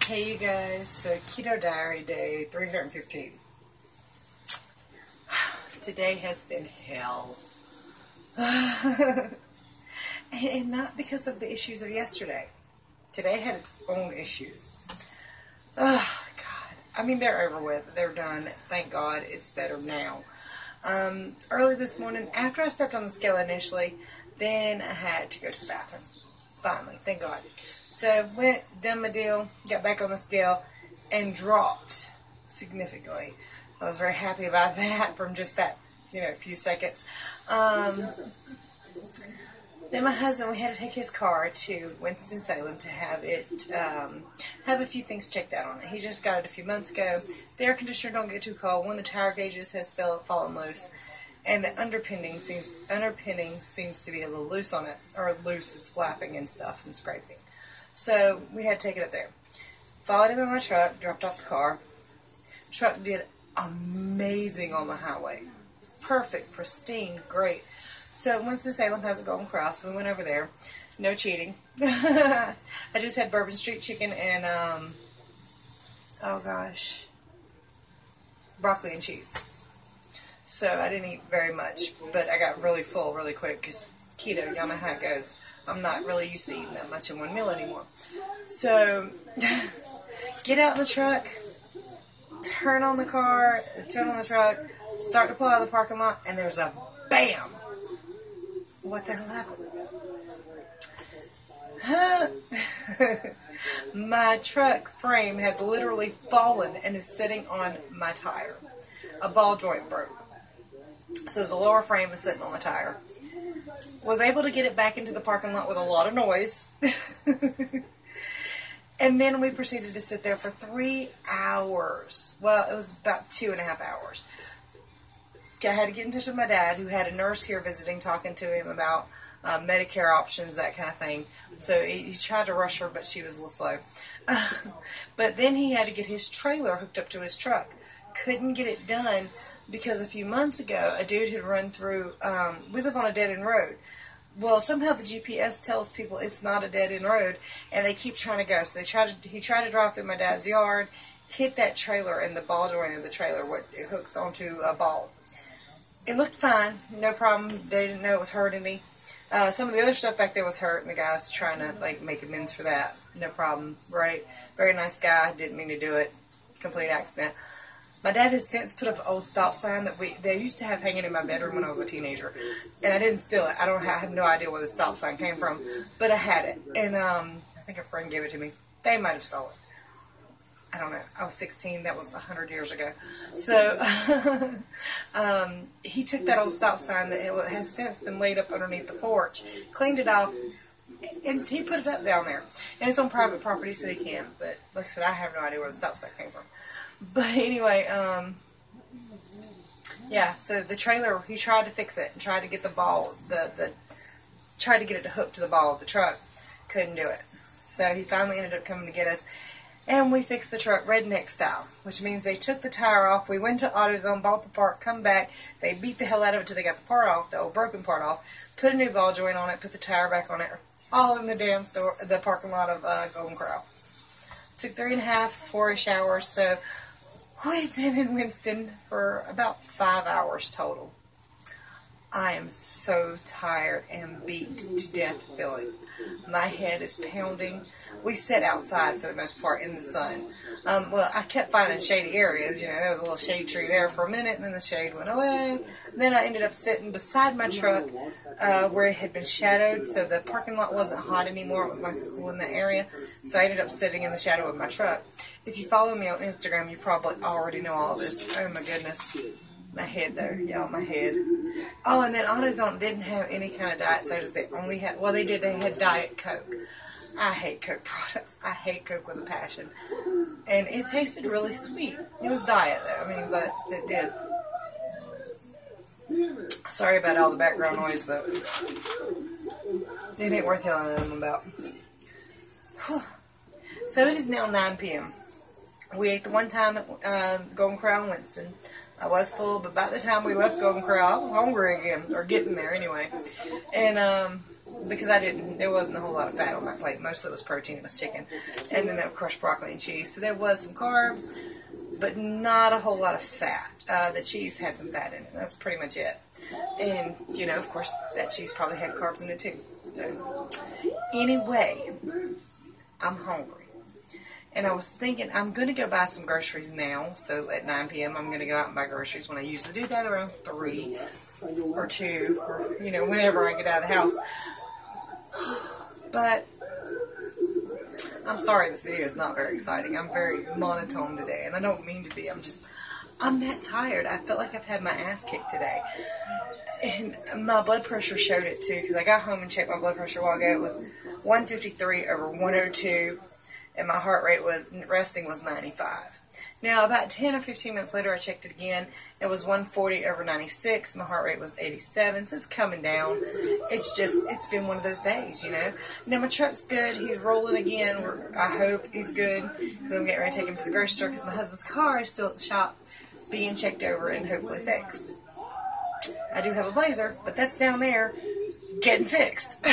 Hey you guys, so Keto Diary Day 315. Today has been hell. and not because of the issues of yesterday. Today had its own issues. Oh, God. I mean, they're over with. They're done. Thank God it's better now. Early this morning, after I stepped on the scale initially, then I had to go to the bathroom. Finally, thank God. So went, done my deal, got back on the scale, and dropped significantly. I was very happy about that from just that, few seconds. Then my husband, we had to take his car to Winston-Salem to have it, have a few things checked out on it. He just got it a few months ago. The air conditioner don't get too cold. One of the tire gauges has fallen loose. And the underpinning seems to be a little loose on it, or loose, it's flapping and stuff and scraping. So we had to take it up there. Followed him in my truck, dropped off the car. Truck did amazing on the highway. Perfect, pristine, great. So Winston-Salem has a Golden Cross, so we went over there. No cheating. I just had Bourbon Street chicken and, oh gosh, broccoli and cheese. So I didn't eat very much, but I got really full really quick because keto, y'all know how it goes. I'm not really used to eating that much in one meal anymore. So, get out in the truck, turn on the truck, start to pull out of the parking lot, and there's a BAM! What the hell happened? My truck frame has literally fallen and is sitting on my tire. A ball joint broke. So the lower frame is sitting on the tire. Was able to get it back into the parking lot with a lot of noise. And then we proceeded to sit there for 3 hours. Well, it was about 2.5 hours. I had to get in touch with my dad, who had a nurse here visiting, talking to him about Medicare options, that kind of thing. So he tried to rush her, but she was a little slow. But then he had to get his trailer hooked up to his truck. Couldn't get it done because a few months ago, a dude had run through, we live on a dead-end road. Well, somehow the GPS tells people it's not a dead-end road, and they keep trying to go. So he tried to drive through my dad's yard, hit that trailer, and the ball joint of the trailer, it hooks onto a ball. It looked fine, no problem. They didn't know it was hurting me. Some of the other stuff back there was hurt, and the guy's trying to make amends for that. No problem, right? Very nice guy. Didn't mean to do it. Complete accident. My dad has since put up an old stop sign that they used to have hanging in my bedroom when I was a teenager, and I didn't steal it. I have no idea where the stop sign came from, but I had it, and I think a friend gave it to me. They might have stolen it. I don't know. I was 16. That was 100 years ago. So he took that old stop sign that has since been laid up underneath the porch, cleaned it off, and he put it up down there. And it's on private property, so he can. But like I said, I have no idea where the stop sign came from. But anyway, yeah. So the trailer, he tried to fix it and tried to get the ball, tried to get it to hook to the ball of the truck. Couldn't do it. So he finally ended up coming to get us. And we fixed the truck redneck style, which means they took the tire off. We went to AutoZone, bought the part, come back. They beat the hell out of it till they got the part off, the old broken part off. Put a new ball joint on it, put the tire back on it, all in the damn store, the parking lot of Golden Corral. Took 3.5, 4-ish hours. So we've been in Winston for about 5 hours total. I am so tired and beat to death feeling. My head is pounding. We sit outside for the most part in the sun. Well, I kept finding shady areas. There was a little shade tree there for a minute, and then the shade went away. And then I ended up sitting beside my truck where it had been shadowed, so the parking lot wasn't hot anymore. It was nice and cool in that area. So I ended up sitting in the shadow of my truck. If you follow me on Instagram, you probably already know all this. Oh, my goodness. My head there, y'all, my head. Oh, and then AutoZone didn't have any kind of diet sodas. They only had, well, they did. They had Diet Coke. I hate Coke products. I hate Coke with a passion. And it tasted really sweet. It was diet, though. But it did. Sorry about all the background noise, but it ain't worth telling them about. So it is now 9 p.m. We ate the one time at Golden Corral in Winston. I was full, but by the time we left Golden Corral, I was hungry again, or getting there anyway. And because there wasn't a whole lot of fat on my plate. Mostly it was protein, it was chicken, and then there was crushed broccoli and cheese. So there was some carbs, but not a whole lot of fat. The cheese had some fat in it. That's pretty much it. And, you know, of course, that cheese probably had carbs in it too. So, anyway, I'm hungry. And I was thinking, I'm going to go buy some groceries now. So at 9 p.m., I'm going to go out and buy groceries when I usually do that around 3 or 2 or, you know, whenever I get out of the house. But I'm sorry this video is not very exciting. I'm very monotone today, and I don't mean to be. I'm that tired. I felt like I've had my ass kicked today. And my blood pressure showed it too, because I got home and checked my blood pressure a while ago. It was 153 over 102. And my heart rate resting was 95. Now, about 10 or 15 minutes later, I checked it again. It was 140 over 96. My heart rate was 87. So it's coming down. It's been one of those days, you know. Now, my truck's good. He's rolling again. I hope he's good. Because I'm getting ready to take him to the grocery store because my husband's car is still at the shop being checked over and hopefully fixed. I do have a Blazer, but that's down there getting fixed.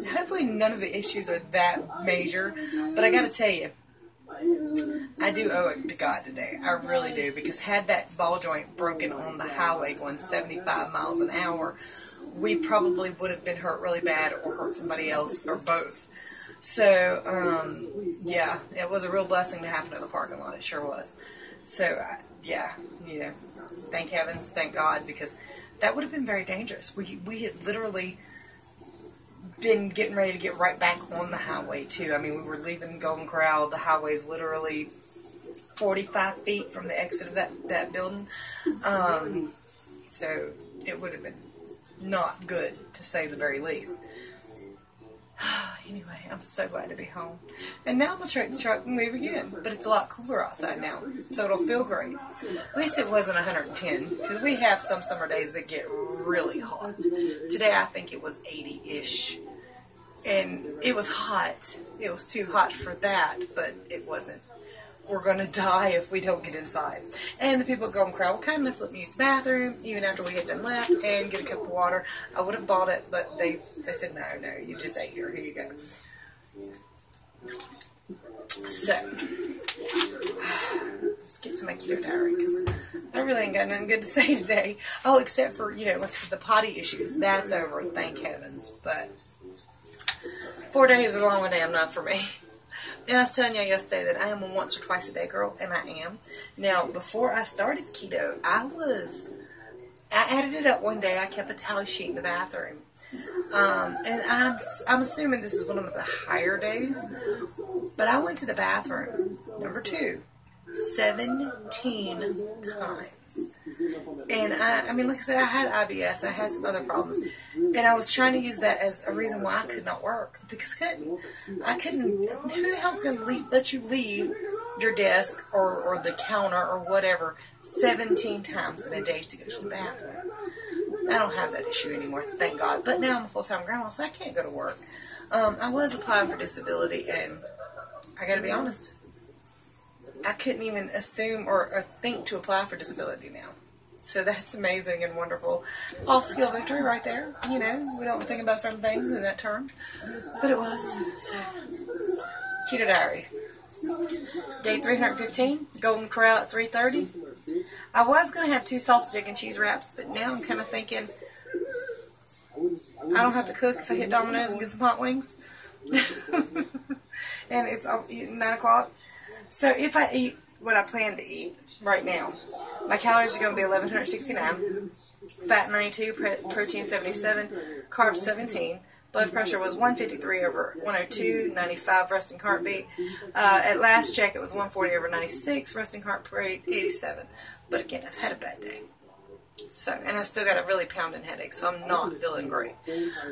Hopefully none of the issues are that major, but I gotta tell you, I do owe it to God today. I really do, because had that ball joint broken on the highway going 75 miles an hour, we probably would have been hurt really bad or hurt somebody else or both. So, yeah, it was a real blessing to happen in the parking lot. It sure was. So, yeah, you know, thank heavens, thank God, because that would have been very dangerous. We had literally been getting ready to get right back on the highway too. I mean, we were leaving Golden Corral. The highway is literally 45 feet from the exit of that building. So it would have been not good, to say the very least. Anyway, I'm so glad to be home. And now I'm going to take the truck and leave again. But it's a lot cooler outside now, so it'll feel great. At least it wasn't 110, because we have some summer days that get really hot. Today I think it was 80-ish. And it was hot. It was too hot for that, but it wasn't. We're going to die if we don't get inside. And the people at Golden Corral were kind enough to let me use the bathroom, even after we had done left, and get a cup of water. I would have bought it, but they said, no, you just ate here. Here you go. So, let's get to my keto diary, because I really ain't got nothing good to say today. Oh, except for, you know, like the potty issues. That's over, thank heavens. But 4 days is a long day enough for me. And I was telling y'all yesterday that I am a once or twice a day girl, and I am. Now, before I started keto, I added it up one day. I kept a tally sheet in the bathroom. And I'm assuming this is one of the higher days, but I went to the bathroom, number 2, 17 times. And I mean, like I said, I had IBS, I had some other problems, and I was trying to use that as a reason why I could not work, because I couldn't, who the hell's going to let you leave your desk or the counter or whatever 17 times in a day to go to the bathroom? I don't have that issue anymore, thank God, but now I'm a full-time grandma, so I can't go to work. I was applying for disability, and I gotta be honest, I couldn't even assume or think to apply for disability now. So that's amazing and wonderful. Off-skill victory right there. You know, we don't think about certain things in that term. But it was. So, keto diary. Day 315, Golden Corral at 3:30. I was going to have 2 sausage, egg, and cheese wraps, but now I'm kind of thinking I don't have to cook if I hit Domino's and get some hot wings. And it's 9 o'clock. So if I eat what I plan to eat right now, my calories are going to be 1,169, fat 92, protein 77, carbs 17, blood pressure was 153 over 102, 95 resting heartbeat. At last check it was 140 over 96, resting heart rate 87. But again, I've had a bad day. So, and I still got a really pounding headache, so I'm not feeling great.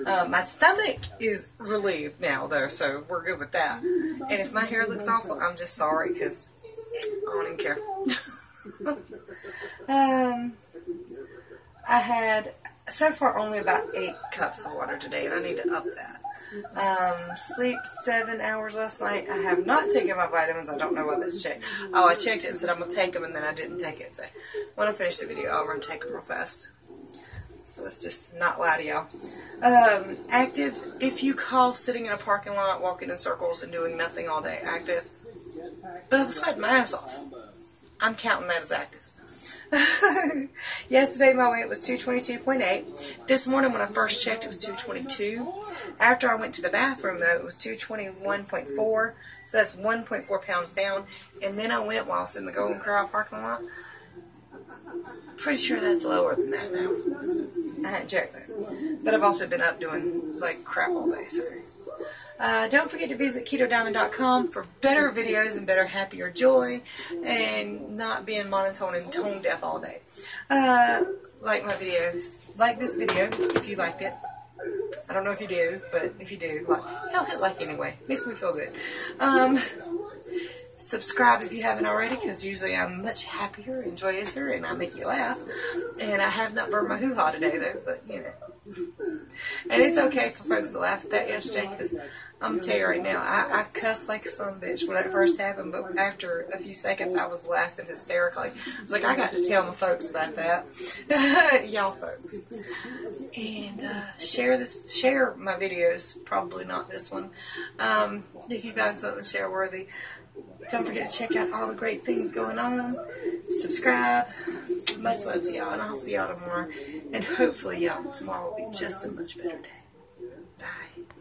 My stomach is relieved now, though, so we're good with that. And if my hair looks awful, I'm just sorry, because I don't even care. I had, so far, only about 8 cups of water today, and I need to up that. Sleep 7 hours last night. I have not taken my vitamins. I don't know what this checked. Oh, I checked it and said I'm going to take them, and then I didn't take it. So when I finish the video, I'll run and take them real fast. So let's just not lie to y'all. Active, if you call sitting in a parking lot, walking in circles and doing nothing all day, active. But I'm sweating my ass off. I'm counting that as active. Yesterday my weight was 222.8. This morning when I first checked it was 222. After I went to the bathroom though it was 221.4. So that's 1.4 pounds down. And then I went while I was in the Golden Corral parking lot. Pretty sure that's lower than that now. I hadn't checked that. But I've also been up doing like crap all day. So don't forget to visit KetoDiamondbbw.com for better videos and better happier joy and not being monotone and tone deaf all day. Like my videos. Like this video if you liked it. I don't know if you do, but if you do, like, hell, hit like anyway. Makes me feel good. Subscribe if you haven't already, because usually I'm much happier and joyouser and I make you laugh. And I have not burned my hoo-ha today though, but you know. And it's okay for folks to laugh at that yesterday, because I'm going to tell you right now, I cussed like a son of a bitch when it first happened, but after a few seconds I was laughing hysterically. I was like, I got to tell my folks about that. Y'all folks. And share my videos, probably not this one, if you find something share worthy. Don't forget to check out all the great things going on. Subscribe. Much love to y'all, and I'll see y'all tomorrow. And hopefully, y'all, tomorrow will be just a much better day.